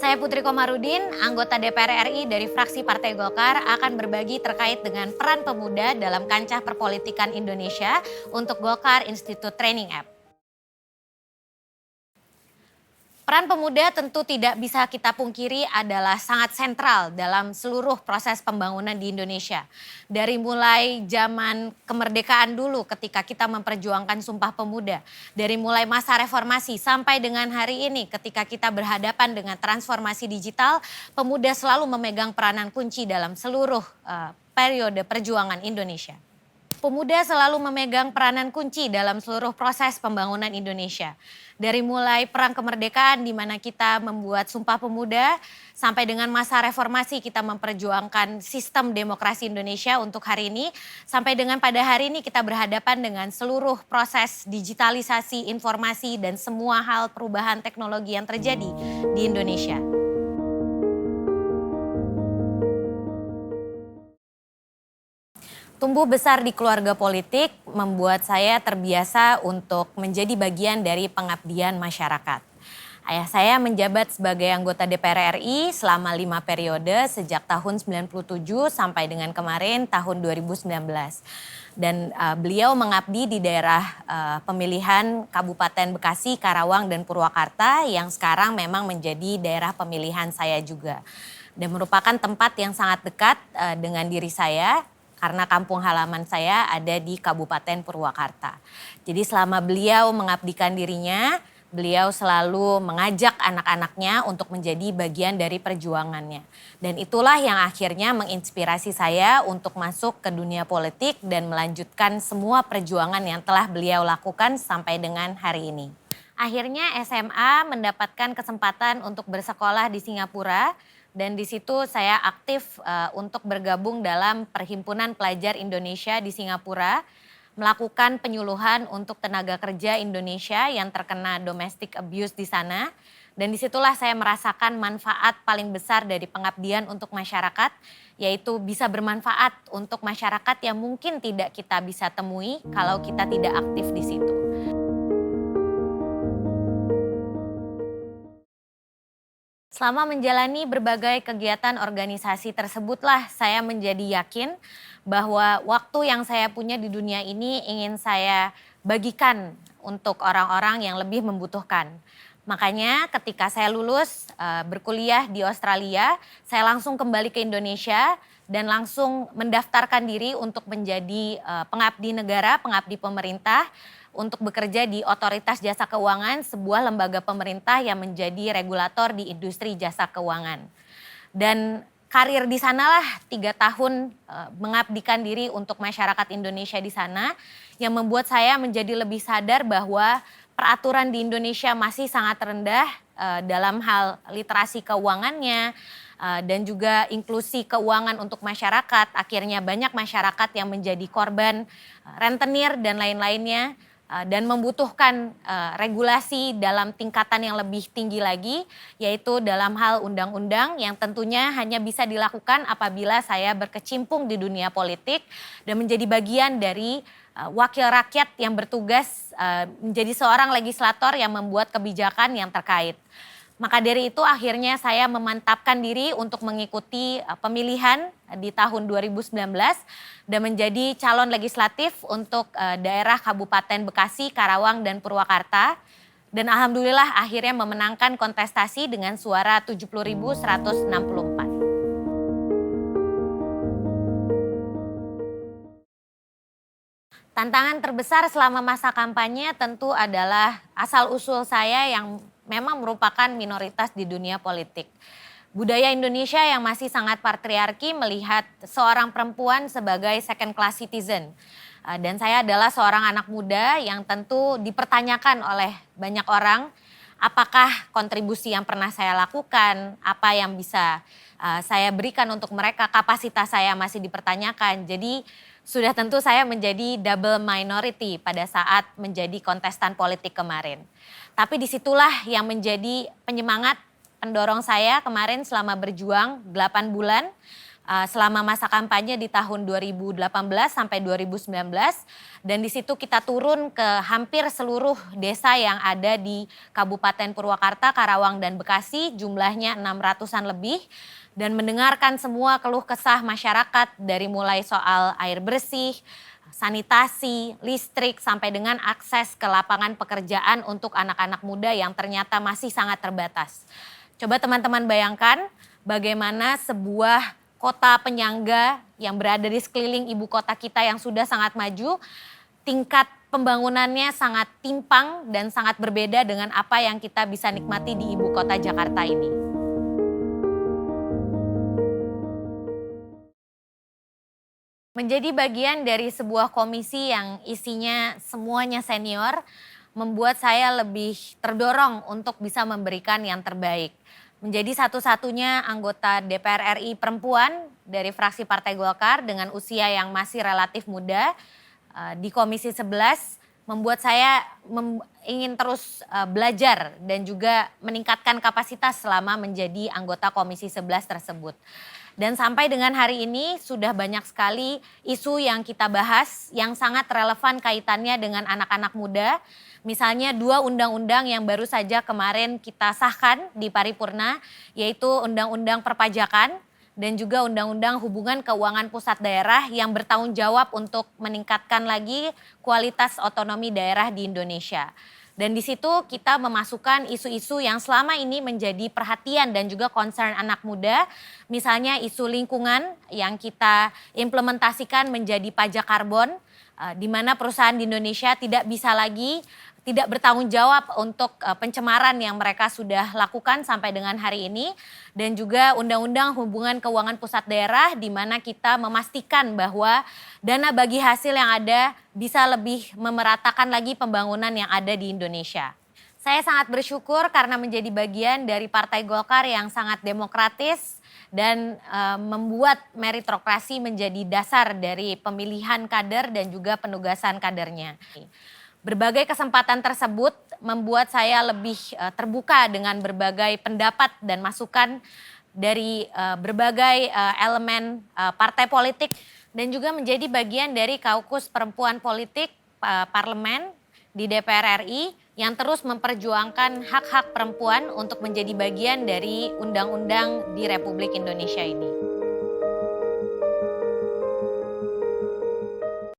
Saya Putri Komarudin, anggota DPR RI dari fraksi Partai Golkar akan berbagi terkait dengan peran pemuda dalam kancah perpolitikan Indonesia untuk Golkar Institute Training App. Peran pemuda tentu tidak bisa kita pungkiri adalah sangat sentral dalam seluruh proses pembangunan di Indonesia. Dari mulai zaman kemerdekaan dulu ketika kita memperjuangkan Sumpah Pemuda. Dari mulai masa reformasi sampai dengan hari ini ketika kita berhadapan dengan transformasi digital, pemuda selalu memegang peranan kunci dalam seluruh periode perjuangan Indonesia. Pemuda selalu memegang peranan kunci dalam seluruh proses pembangunan Indonesia. Dari mulai perang kemerdekaan di mana kita membuat Sumpah Pemuda, sampai dengan masa reformasi kita memperjuangkan sistem demokrasi Indonesia untuk hari ini, sampai dengan pada hari ini kita berhadapan dengan seluruh proses digitalisasi informasi dan semua hal perubahan teknologi yang terjadi di Indonesia. Tumbuh besar di keluarga politik membuat saya terbiasa untuk menjadi bagian dari pengabdian masyarakat. Ayah saya menjabat sebagai anggota DPR RI selama 5 periode sejak tahun 97 sampai dengan kemarin tahun 2019. Dan beliau mengabdi di daerah pemilihan Kabupaten Bekasi, Karawang, dan Purwakarta yang sekarang memang menjadi daerah pemilihan saya juga. Dan merupakan tempat yang sangat dekat dengan diri saya, karena kampung halaman saya ada di Kabupaten Purwakarta. Jadi selama beliau mengabdikan dirinya, beliau selalu mengajak anak-anaknya untuk menjadi bagian dari perjuangannya. Dan itulah yang akhirnya menginspirasi saya untuk masuk ke dunia politik dan melanjutkan semua perjuangan yang telah beliau lakukan sampai dengan hari ini. Akhirnya SMA mendapatkan kesempatan untuk bersekolah di Singapura. Dan di situ saya aktif untuk bergabung dalam Perhimpunan Pelajar Indonesia di Singapura, melakukan penyuluhan untuk tenaga kerja Indonesia yang terkena domestic abuse di sana. Dan disitulah saya merasakan manfaat paling besar dari pengabdian untuk masyarakat, yaitu bisa bermanfaat untuk masyarakat yang mungkin tidak kita bisa temui kalau kita tidak aktif di situ. Selama menjalani berbagai kegiatan organisasi tersebutlah saya menjadi yakin bahwa waktu yang saya punya di dunia ini ingin saya bagikan untuk orang-orang yang lebih membutuhkan. Makanya ketika saya lulus berkuliah di Australia, saya langsung kembali ke Indonesia dan langsung mendaftarkan diri untuk menjadi pengabdi negara, pengabdi pemerintah, untuk bekerja di Otoritas Jasa Keuangan, sebuah lembaga pemerintah yang menjadi regulator di industri jasa keuangan. Dan karir di sanalah 3 tahun mengabdikan diri untuk masyarakat Indonesia di sana, yang membuat saya menjadi lebih sadar bahwa peraturan di Indonesia masih sangat rendah dalam hal literasi keuangannya, dan juga inklusi keuangan untuk masyarakat. Akhirnya banyak masyarakat yang menjadi korban rentenir dan lain-lainnya. Dan membutuhkan regulasi dalam tingkatan yang lebih tinggi lagi, yaitu dalam hal undang-undang yang tentunya hanya bisa dilakukan apabila saya berkecimpung di dunia politik dan menjadi bagian dari wakil rakyat yang bertugas menjadi seorang legislator yang membuat kebijakan yang terkait. Maka dari itu akhirnya saya memantapkan diri untuk mengikuti pemilihan di tahun 2019 dan menjadi calon legislatif untuk daerah Kabupaten Bekasi, Karawang, dan Purwakarta. Dan alhamdulillah akhirnya memenangkan kontestasi dengan suara 70.164. Tantangan terbesar selama masa kampanye tentu adalah asal-usul saya yang memang merupakan minoritas di dunia politik. Budaya Indonesia yang masih sangat patriarki melihat seorang perempuan sebagai second class citizen. Dan saya adalah seorang anak muda yang tentu dipertanyakan oleh banyak orang, apakah kontribusi yang pernah saya lakukan, apa yang bisa saya berikan untuk mereka, kapasitas saya masih dipertanyakan. Jadi sudah tentu saya menjadi double minority pada saat menjadi kontestan politik kemarin. Tapi disitulah yang menjadi penyemangat pendorong saya kemarin selama berjuang 8 bulan selama masa kampanye di tahun 2018 sampai 2019 dan di situ kita turun ke hampir seluruh desa yang ada di Kabupaten Purwakarta, Karawang dan Bekasi, jumlahnya 600-an lebih dan mendengarkan semua keluh kesah masyarakat dari mulai soal air bersih, sanitasi, listrik sampai dengan akses ke lapangan pekerjaan untuk anak-anak muda yang ternyata masih sangat terbatas. Coba teman-teman bayangkan bagaimana sebuah kota penyangga yang berada di sekeliling ibu kota kita yang sudah sangat maju, tingkat pembangunannya sangat timpang dan sangat berbeda dengan apa yang kita bisa nikmati di ibu kota Jakarta ini. Menjadi bagian dari sebuah komisi yang isinya semuanya senior, membuat saya lebih terdorong untuk bisa memberikan yang terbaik. Menjadi satu-satunya anggota DPR RI perempuan dari fraksi Partai Golkar dengan usia yang masih relatif muda di Komisi 11 membuat saya ingin terus belajar dan juga meningkatkan kapasitas selama menjadi anggota Komisi 11 tersebut. Dan sampai dengan hari ini sudah banyak sekali isu yang kita bahas yang sangat relevan kaitannya dengan anak-anak muda. Misalnya 2 undang-undang yang baru saja kemarin kita sahkan di paripurna, yaitu Undang-Undang Perpajakan dan juga Undang-Undang Hubungan Keuangan Pusat Daerah yang bertanggung jawab untuk meningkatkan lagi kualitas otonomi daerah di Indonesia. Dan di situ kita memasukkan isu-isu yang selama ini menjadi perhatian dan juga concern anak muda, misalnya isu lingkungan yang kita implementasikan menjadi pajak karbon, di mana perusahaan di Indonesia tidak bertanggung jawab untuk pencemaran yang mereka sudah lakukan sampai dengan hari ini. Dan juga Undang-Undang Hubungan Keuangan Pusat Daerah di mana kita memastikan bahwa dana bagi hasil yang ada bisa lebih memeratakan lagi pembangunan yang ada di Indonesia. Saya sangat bersyukur karena menjadi bagian dari Partai Golkar yang sangat demokratis dan membuat meritokrasi menjadi dasar dari pemilihan kader dan juga penugasan kadernya. Berbagai kesempatan tersebut membuat saya lebih terbuka dengan berbagai pendapat dan masukan dari berbagai elemen partai politik dan juga menjadi bagian dari kaukus perempuan politik parlemen di DPR RI yang terus memperjuangkan hak-hak perempuan untuk menjadi bagian dari undang-undang di Republik Indonesia ini.